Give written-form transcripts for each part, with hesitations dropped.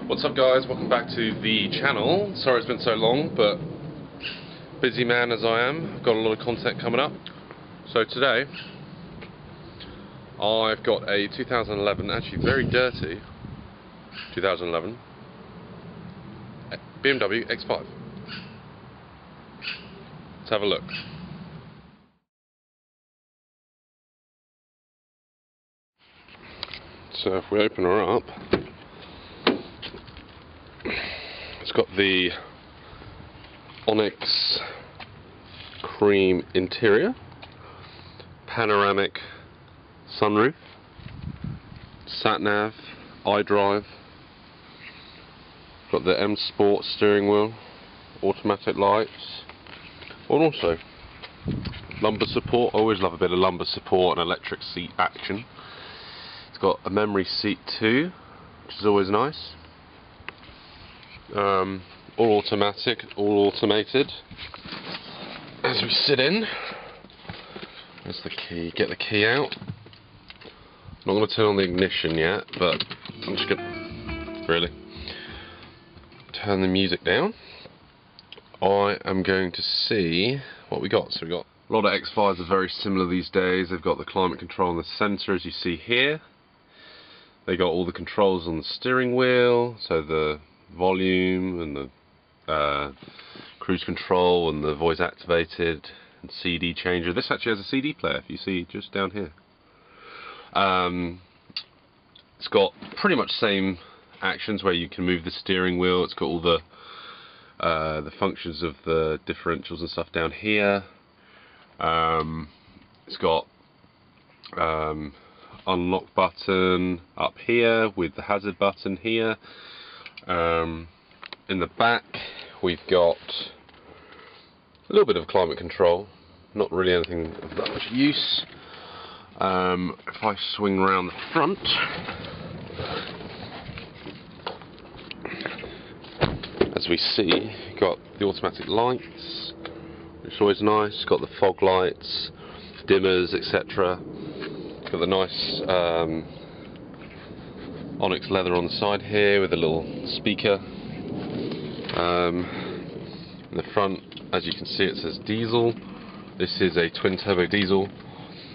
What's up guys, welcome back to the channel. Sorry it's been so long, but busy man as I am, I've got a lot of content coming up. So today I've got a 2011, actually very dirty 2011 BMW X5. Let's have a look. So if we open her up, it's got the Onyx cream interior, panoramic sunroof, sat-nav, iDrive, got the M Sport steering wheel, automatic lights, and also lumbar support. I always love a bit of lumbar support and electric seat action. It's got a memory seat too, which is always nice. All automatic, all automated. As we sit in, there's the key. Get the key out. I'm not going to turn on the ignition yet, but I'm just going to turn the music down. I am going to see what we got. So we got a lot of X5s are very similar these days. They've got the climate control in the centre, as you see here. They got all the controls on the steering wheel, so the volume and the cruise control and the voice activated and CD changer. This actually has a CD player, if you see just down here. It's got pretty much same actions where you can move the steering wheel. It's got all the functions of the differentials and stuff down here. It's got unlock button up here with the hazard button here. In the back we've got a little bit of climate control, not really anything of that much use. If I swing around the front, as we see, you've got the automatic lights, which is always nice. Got the fog lights, dimmers, etc. Got the nice Onyx leather on the side here with a little speaker. In the front, as you can see, it says diesel. This is a twin turbo diesel.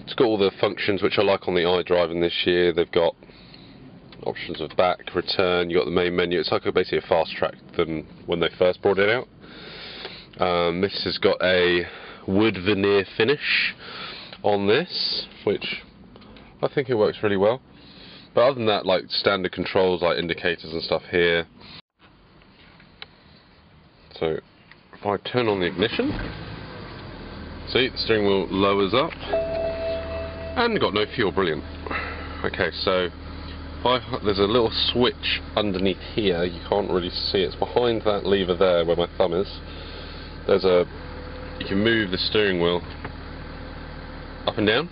It's got all the functions which I like on the iDrive this year. They've got options of back, return, you've got the main menu. It's like basically a fast track than when they first brought it out. This has got a wood veneer finish on this, which I think it works really well. But other than that, like standard controls like indicators and stuff here. So if I turn on the ignition, see, the steering wheel lowers up and got no fuel. Brilliant. Okay, so there's a little switch underneath here. You can't really see it. It's behind that lever there where my thumb is. You can move the steering wheel up and down.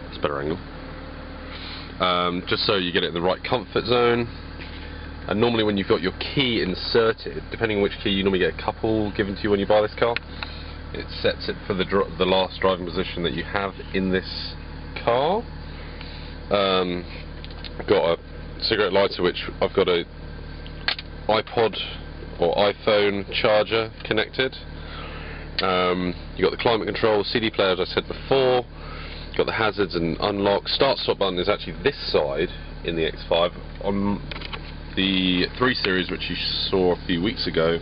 It's a better angle. Just so you get it in the right comfort zone. And normally when you've got your key inserted, depending on which key, you normally get a couple given to you when you buy this car. It sets it for the last driving position that you have in this car. I've got a cigarette lighter, which I've got a iPod or iPhone charger connected. You've got the climate control, CD player as I said before. You've got the hazards and unlock. Start stop button is actually this side in the X5. On the 3 Series, which you saw a few weeks ago,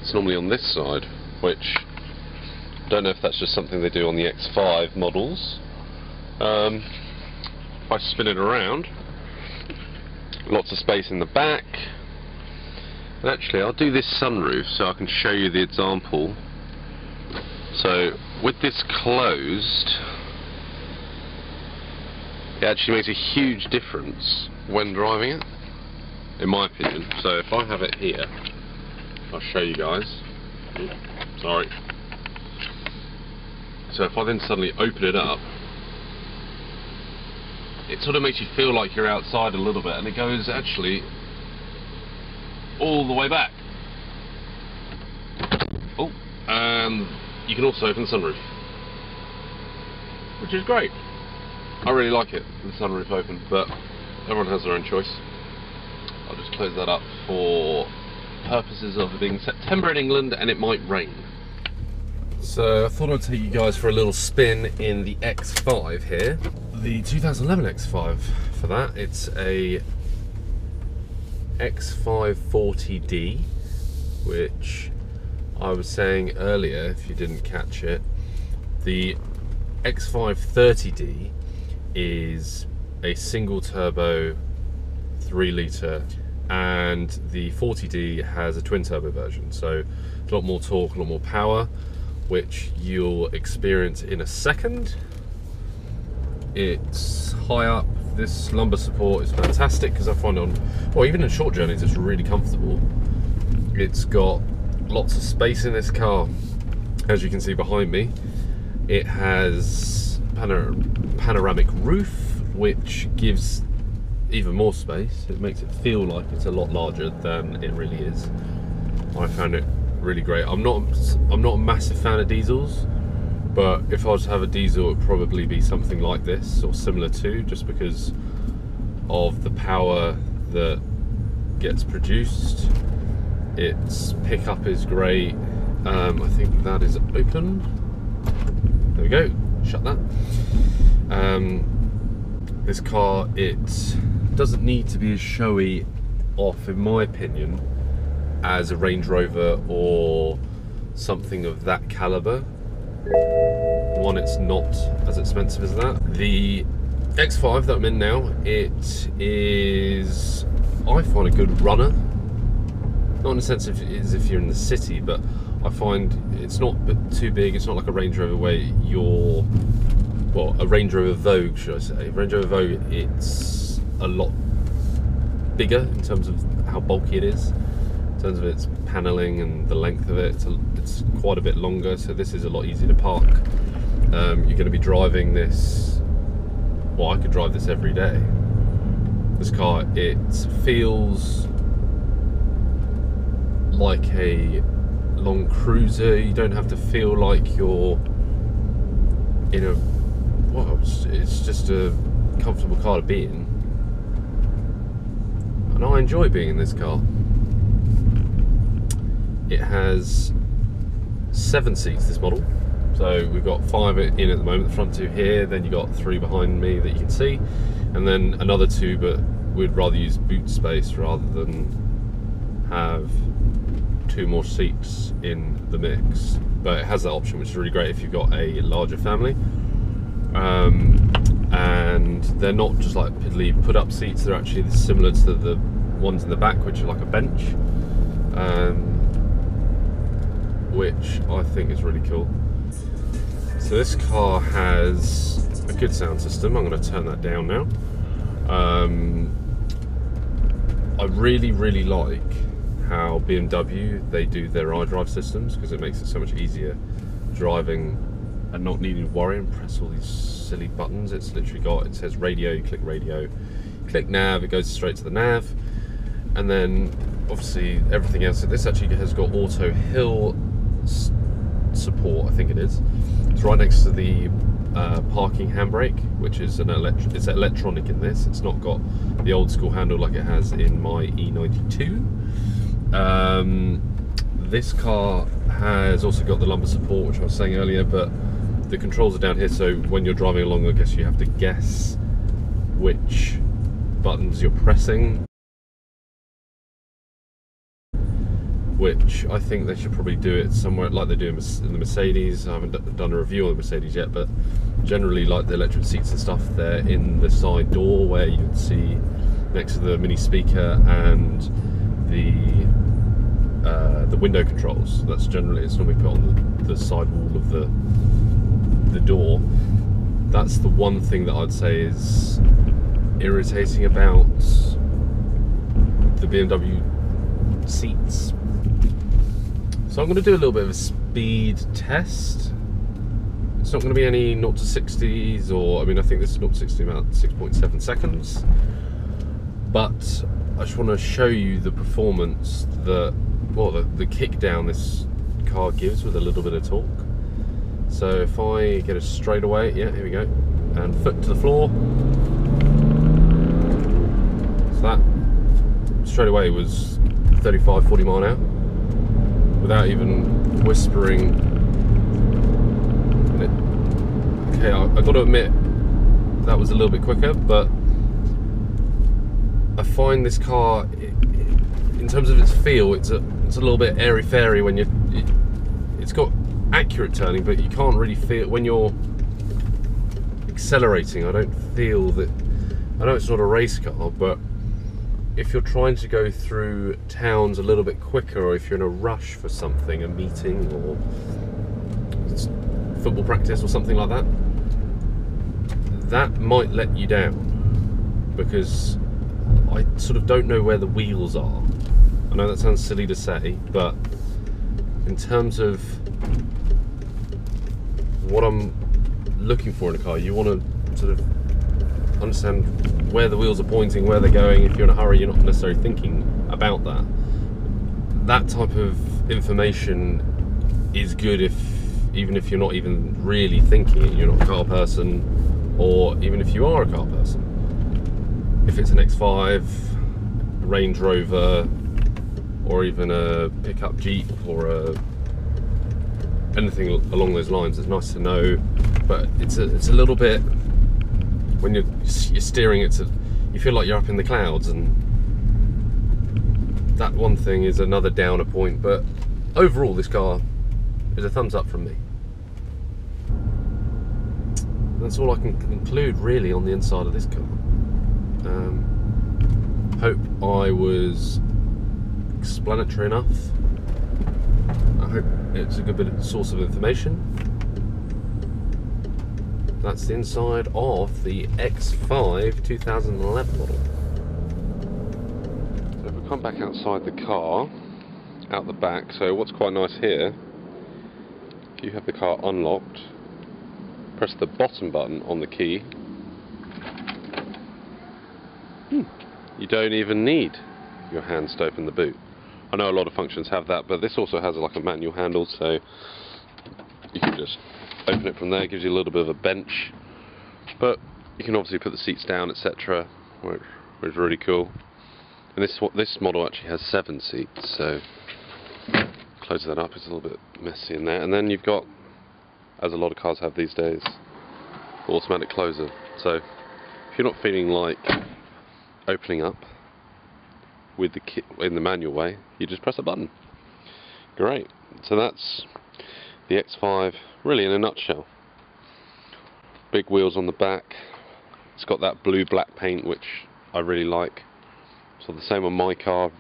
it's normally on this side, which I don't know if that's just something they do on the X5 models. If I spin it around, lots of space in the back. And actually I'll do this sunroof so I can show you the example. So with this closed, it actually makes a huge difference when driving it, in my opinion. So if I have it here, I'll show you guys. Oops, sorry. So if I then suddenly open it up, it sort of makes you feel like you're outside a little bit, and it goes actually all the way back. Oh, and you can also open the sunroof, which is great. I really like it, the sunroof open, but everyone has their own choice. I'll just close that up for purposes of it being September in England and it might rain. So I thought I'd take you guys for a little spin in the X5 here. The 2011 X5 for that. It's a X540D, which I was saying earlier, if you didn't catch it, the X530D is a single turbo 3 litre, and the 40D has a twin turbo version, so a lot more torque, a lot more power, which you'll experience in a second. It's high up. This lumbar support is fantastic because I find on, well, even in short journeys, it's really comfortable. It's got lots of space in this car, as you can see behind me. It has panoramic roof, which gives even more space. It makes it feel like it's a lot larger than it really is. I found it really great. I'm not a massive fan of diesels, but if I was to have a diesel, it would probably be something like this or similar to, just because of the power that gets produced. Its pickup is great. I think that is open. There we go. Shut that. This car, it doesn't need to be as showy off, in my opinion, as a Range Rover or something of that caliber. One, it's not as expensive as that. The X5 that I'm in now, it is, I find, a good runner. Not in the sense of as if you're in the city, but I find it's not too big. It's not like a Range Rover where you're, well, a Range Rover Vogue, should I say. Range Rover Vogue, it's a lot bigger in terms of how bulky it is, in terms of its paneling and the length of it. It's quite a bit longer, so this is a lot easier to park. You're going to be driving this, well, I could drive this every day. This car, it feels like a long cruiser. You don't have to feel like you're in a, well, it's just a comfortable car to be in, and I enjoy being in this car. It has 7 seats, this model, so we've got 5 in at the moment, the front 2 here, then you got 3 behind me that you can see, and then another 2, but we'd rather use boot space rather than have 2 more seats in the mix. But it has that option, which is really great if you've got a larger family. And they're not just like piddly put up seats, they're actually similar to the ones in the back, which are like a bench, which I think is really cool. So this car has a good sound system. I'm going to turn that down now. I really like how BMW, they do their iDrive systems, because it makes it so much easier driving and not needing to worry and press all these silly buttons. It's literally got, it says radio, you click radio, click nav, it goes straight to the nav, and then obviously everything else. So this actually has got auto hill support, I think it is. It's right next to the parking handbrake, which is it's electronic in this. It's not got the old school handle like it has in my E92. This car has also got the lumbar support, which I was saying earlier, but the controls are down here, so when you're driving along, I guess you have to guess which buttons you're pressing, which I think they should probably do it somewhere like they do in the Mercedes. I haven't done a review on the Mercedes yet, but generally, like the electric seats and stuff, they're in the side door where you'd see next to the mini speaker and the window controls. That's generally, it's normally put on the side wall of the door. That's the one thing that I'd say is irritating about the BMW seats. So I'm going to do a little bit of a speed test. It's not going to be any 0 to 60s, or, I mean, I think this is 0 to 60 in about 6.7 seconds. But I just want to show you the performance that, well, the kick down this car gives with a little bit of torque. So if I get a straightaway, yeah, here we go, and foot to the floor. So that straight away was 35, 40 mile an hour without even whispering. Okay, I got to admit that was a little bit quicker, but I find this car, in terms of its feel, it's a little bit airy-fairy when it's got accurate turning, but you can't really feel when you're accelerating. I don't feel that. I know it's not a race car, but if you're trying to go through towns a little bit quicker, or if you're in a rush for something, a meeting or football practice or something like that, that might let you down, because I sort of don't know where the wheels are. I know that sounds silly to say, but in terms of what I'm looking for in a car, you want to sort of understand where the wheels are pointing, where they're going. If you're in a hurry, you're not necessarily thinking about that. That type of information is good even if you're not even really thinking it, you're not a car person, or even if you are a car person. If it's an X5, a Range Rover, or even a pickup Jeep, or anything along those lines, it's nice to know. But it's a little bit, when you're steering it, you feel like you're up in the clouds, and that one thing is another downer point. But overall, this car is a thumbs up from me. That's all I can conclude really on the inside of this car. Hope I was explanatory enough. I hope it's a good bit of source of information. That's the inside of the X5 2011 model. So if we come back outside the car, out the back, so what's quite nice here, if you have the car unlocked, press the bottom button on the key, you don't even need your hands to open the boot. I know a lot of functions have that, but this also has like a manual handle, so you can just open it from there. It gives you a little bit of a bench, but you can obviously put the seats down, etc., which is really cool. And this model actually has 7 seats, so close that up, it's a little bit messy in there. And then you've got, as a lot of cars have these days, automatic closer. So if you're not feeling like opening up with the kit in the manual way, you just press a button. Great. So that's the X5 really in a nutshell. Big wheels on the back. It's got that blue-black paint, which I really like. So the same on my car,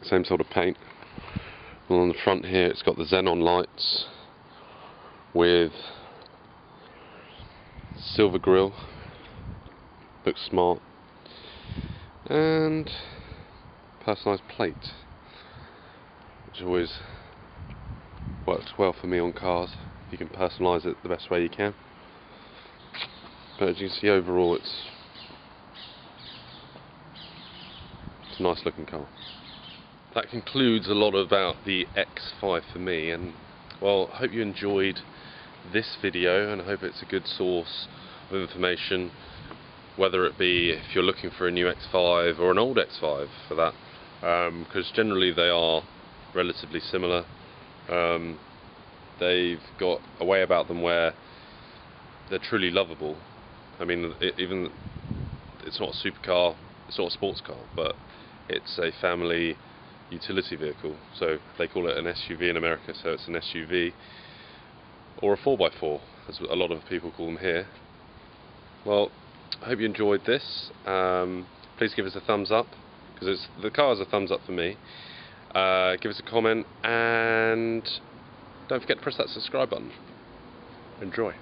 same sort of paint. And on the front here, it's got the xenon lights with silver grille. Looks smart. And personalised plate, which always works well for me on cars. You can personalise it the best way you can. But as you can see, overall it's a nice looking car. That concludes a lot about the X5 for me, and well, I hope you enjoyed this video, and I hope it's a good source of information, whether it be if you're looking for a new X5 or an old X5 for that, because generally they are relatively similar. They've got a way about them where they're truly lovable. I mean, even it's not a supercar, it's not a sports car, but it's a family utility vehicle. So they call it an SUV in America, so it's an SUV, or a 4x4, as a lot of people call them here. Well, I hope you enjoyed this. Please give us a thumbs up, because the car is a thumbs up for me. Give us a comment, and don't forget to press that subscribe button. Enjoy.